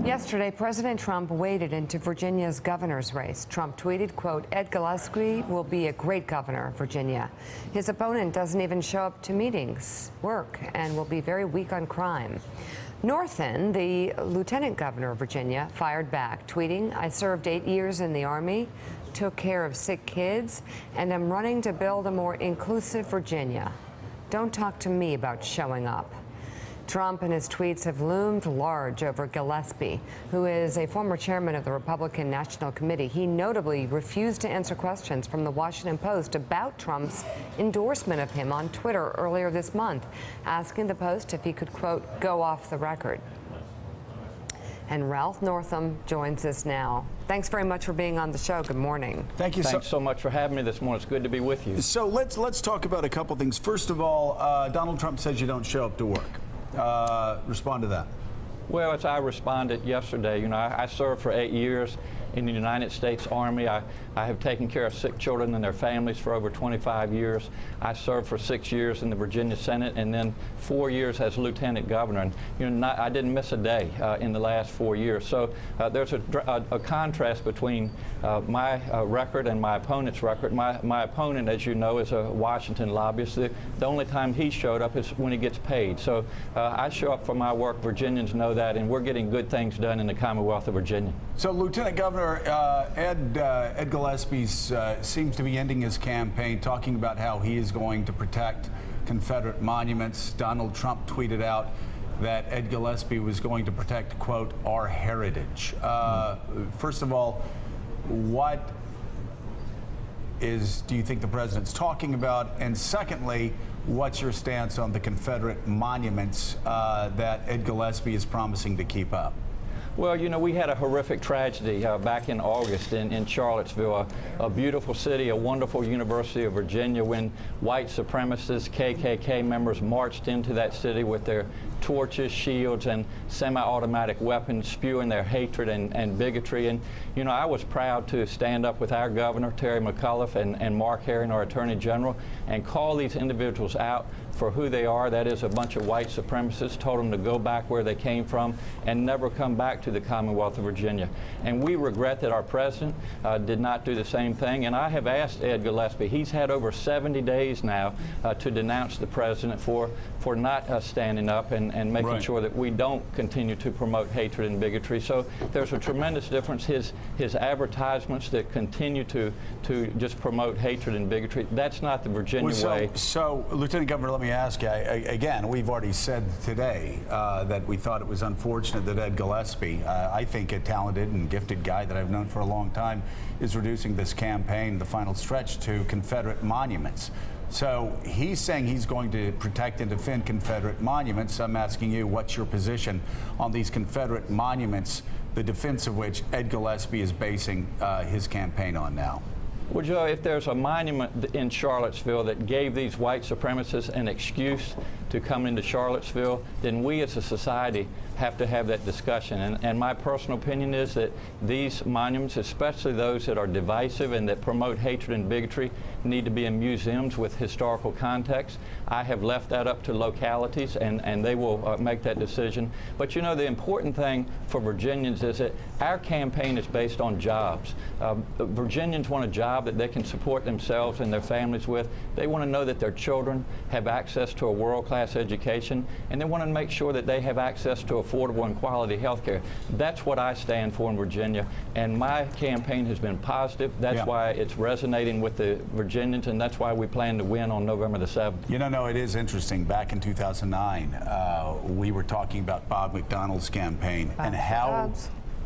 Yesterday, President Trump waded into Virginia's governor's race. Trump tweeted, quote, "Ed Gillespie will be a great governor of Virginia. His opponent doesn't even show up to meetings, work, and will be very weak on crime." Northen, the lieutenant governor of Virginia, fired back, tweeting, "I served 8 years in the Army, took care of sick kids, and am running to build a more inclusive Virginia. Don't talk to me about showing up." Trump and his tweets have loomed large over Gillespie, who is a former chairman of the Republican National Committee. He notably refused to answer questions from the Washington Post about Trump's endorsement of him on Twitter earlier this month, asking the Post if he could, quote, "go off the record." And Ralph Northam joins us now. Thanks very much for being on the show. Good morning. Thank you. Thanks so much for having me this morning. It's good to be with you. So let's talk about a couple things. First of all, Donald Trump says you don't show up to work. Respond to that. Well, as I responded yesterday, you know, I served for 8 years in the United States Army. I have taken care of sick children and their families for over 25 years. I served for 6 years in the Virginia Senate and then 4 years as lieutenant governor. And you know, I didn't miss a day in the last 4 years. So there's a contrast between my record and my opponent's record. My opponent, as you know, is a Washington lobbyist. The only time he showed up is when he gets paid. So I show up for my work. Virginians know that, and we're getting good things done in the Commonwealth of Virginia. So Lieutenant Governor Ed Gillespie seems to be ending his campaign talking about how he is going to protect Confederate monuments. Donald Trump tweeted out that Ed Gillespie was going to protect, quote, "our heritage." First of all, what do you think the president's talking about? And secondly, what's your stance on the Confederate monuments that Ed Gillespie is promising to keep up? Well, you know, we had a horrific tragedy back in August in Charlottesville, a beautiful city, a wonderful University of Virginia, when white supremacists, KKK members marched into that city with their torches, shields, and semi-automatic weapons, spewing their hatred and bigotry. And, you know, I was proud to stand up with our governor, Terry McAuliffe, and Mark Herring, our Attorney General, and call these individuals out for who they are. That is a bunch of white supremacists. Told them to go back where they came from and never come back to the Commonwealth of Virginia. And we regret that our president did not do the same thing. And I have asked Ed Gillespie, he's had over 70 days now to denounce the president for not standing up and making sure that we don't continue to promote hatred and bigotry. So there's a tremendous difference. His advertisements that continue to just promote hatred and bigotry, that's not the Virginia way. So, Lieutenant Governor, let me ask you, again, we've already said today that we thought it was unfortunate that Ed Gillespie, I think a talented and gifted guy that I've known for a long time, is reducing this campaign, the final stretch, to Confederate monuments. So he's saying he's going to protect and defend Confederate monuments. I'm asking you, what's your position on these Confederate monuments, the defense of which Ed Gillespie is basing his campaign on now? Well, Joe, if there's a monument in Charlottesville that gave these white supremacists an excuse to come into Charlottesville, then we as a society have to have that discussion. And my personal opinion is that these monuments, especially those that are divisive and that promote hatred and bigotry, need to be in museums with historical context. I have left that up to localities, and they will make that decision. But you know, the important thing for Virginians is that our campaign is based on jobs. Virginians want a job that they can support themselves and their families with. They want to know that their children have access to a world-class education, and they want to make sure that they have access to affordable and quality health care. That's what I stand for in Virginia, and my campaign has been positive. That's why it's resonating with the Virginians, and that's why we plan to win on November the 7th. You know, it is interesting. Back in 2009, we were talking about Bob McDonnell's campaign and how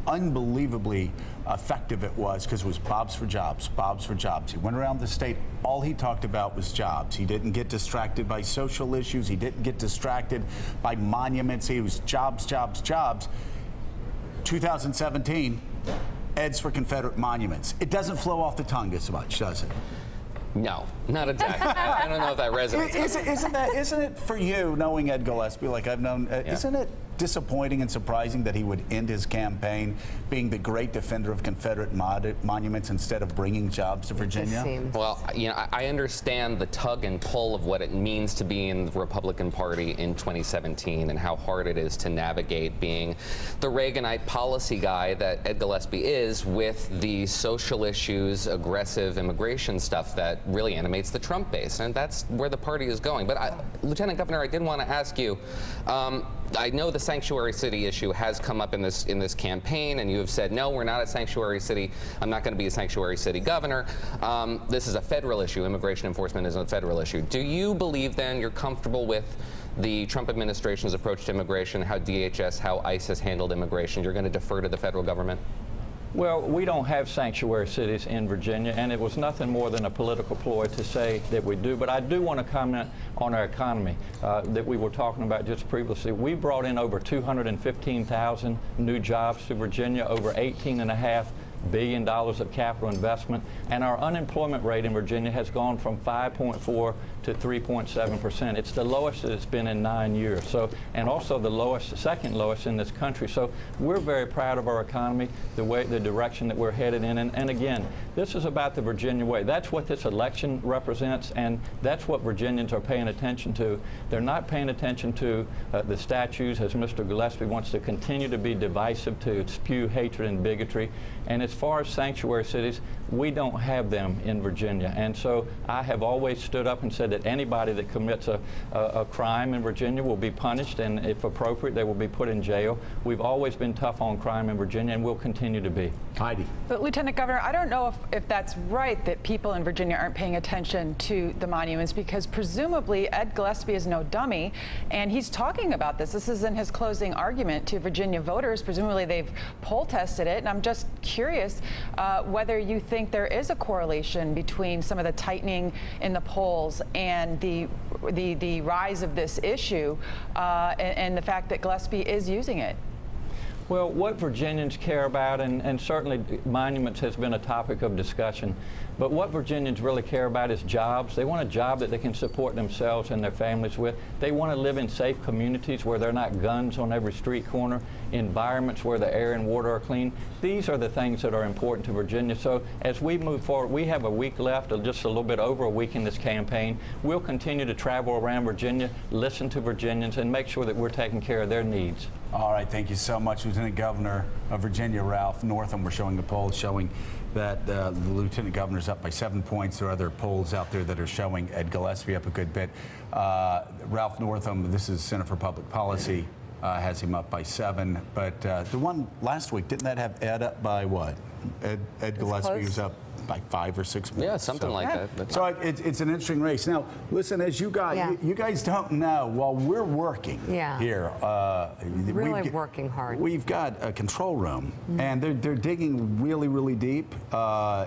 unbelievably effective it was, because it was Bob's for jobs, Bob's for jobs. He went around the state, all he talked about was jobs. He didn't get distracted by social issues. He didn't get distracted by monuments. He was jobs, jobs, jobs. 2017, Ed's for Confederate monuments. It doesn't flow off the tongue as much, does it? No, not exactly. I don't know if that resonates. Isn't it for you, knowing Ed Gillespie like I've known, isn't it disappointing and surprising that he would end his campaign being the great defender of Confederate monuments instead of bringing jobs to Virginia? Well, you know, I understand the tug and pull of what it means to be in the Republican Party in 2017 and how hard it is to navigate being the Reaganite policy guy that Ed Gillespie is with the social issues, aggressive immigration stuff that really animates the Trump base. And that's where the party is going. But Lieutenant Governor, I did want to ask you, I know the sanctuary city issue has come up in this campaign, and you have said, no, we're not a sanctuary city. I'm not going to be a sanctuary city governor. This is a federal issue. Immigration enforcement is a federal issue. Do you believe then you're comfortable with the Trump administration's approach to immigration, how DHS, how ICE has handled immigration? You're going to defer to the federal government? Well, we don't have sanctuary cities in Virginia, and it was nothing more than a political ploy to say that we do. But I do want to comment on our economy that we were talking about just previously. We brought in over 215,000 new jobs to Virginia, over $18.5 billion of capital investment, and our unemployment rate in Virginia has gone from 5.4 to 3.7%. It's the lowest that it's been in 9 years. So, and also the lowest, second lowest in this country. So we're very proud of our economy, the direction that we're headed in. And again, this is about the Virginia way. That's what this election represents, and that's what Virginians are paying attention to. They're not paying attention to the statues, as Mr. Gillespie wants to continue to be divisive, to spew hatred and bigotry. And as far as sanctuary cities, we don't have them in Virginia. And so I have always stood up and said that anybody that commits a crime in Virginia will be punished, and if appropriate, they will be put in jail. We've always been tough on crime in Virginia, and we'll continue to be. Heidi. But Lieutenant Governor, I don't know if that's right that people in Virginia aren't paying attention to the monuments, because presumably Ed Gillespie is no dummy, and he's talking about this. This is in his closing argument to Virginia voters. Presumably they've poll tested it, and I'm just curious whether you think there is a correlation between some of the tightening in the polls and the rise of this issue and the fact that Gillespie is using it. Well, what Virginians care about, and certainly monuments has been a topic of discussion, but what Virginians really care about is jobs. They want a job that they can support themselves and their families with. They want to live in safe communities where there are not guns on every street corner, environments where the air and water are clean. These are the things that are important to Virginia. So as we move forward, we have a week left, or just a little bit over a week in this campaign. We'll continue to travel around Virginia, listen to Virginians, and make sure that we're taking care of their needs. All right, thank you so much, Lieutenant Governor of Virginia, Ralph Northam. We're showing the polls showing that the Lieutenant Governor's up by 7 points. There are other polls out there that are showing Ed Gillespie up a good bit. Ralph Northam, this is Center for Public Policy, has him up by 7. But the one last week, didn't that have Ed up by what? Ed Gillespie was up by 5 or 6 points. Yeah, something like that. So it's an interesting race. Now, listen, as you guys, you guys don't know, while we're working here, really working hard. We've got a control room, and they're digging really, really deep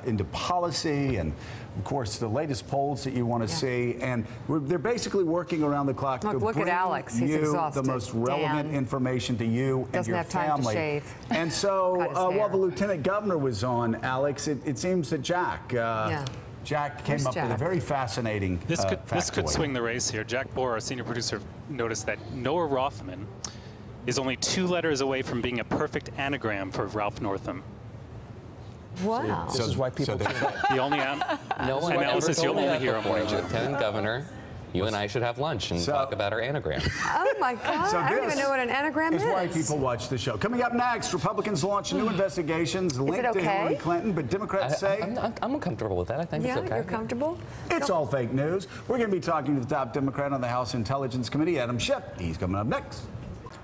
into policy and, of course, the latest polls that you want to see. And they're basically working around the clock to look bring at Alex. He's you exhausted. the most relevant information to you and your Doesn't have time to shave. And so while the Lieutenant Governor was on, Alex, it seems that Jack came up with a very fascinating This could swing the race here. Jack Bohr, our senior producer, noticed that Noah Rothman is only 2 letters away from being a perfect anagram for Ralph Northam. Wow. This is why people The only no one analysis you'll only hear him. Lieutenant Governor, you and I should have lunch and talk about our anagram. Oh my God! I don't even know what an anagram is. That's why people watch the show. Coming up next, Republicans launch new investigations linked to Hillary Clinton, but Democrats say I'm uncomfortable with that. I think it's okay. You're comfortable? It's all fake news. We're going to be talking to the top Democrat on the House Intelligence Committee, Adam Schiff. He's coming up next.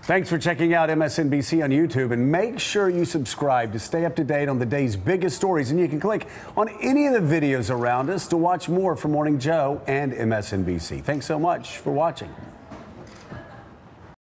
Thanks for checking out MSNBC on YouTube, and make sure you subscribe to stay up to date on the day's biggest stories. And you can click on any of the videos around us to watch more from Morning Joe and MSNBC. Thanks so much for watching.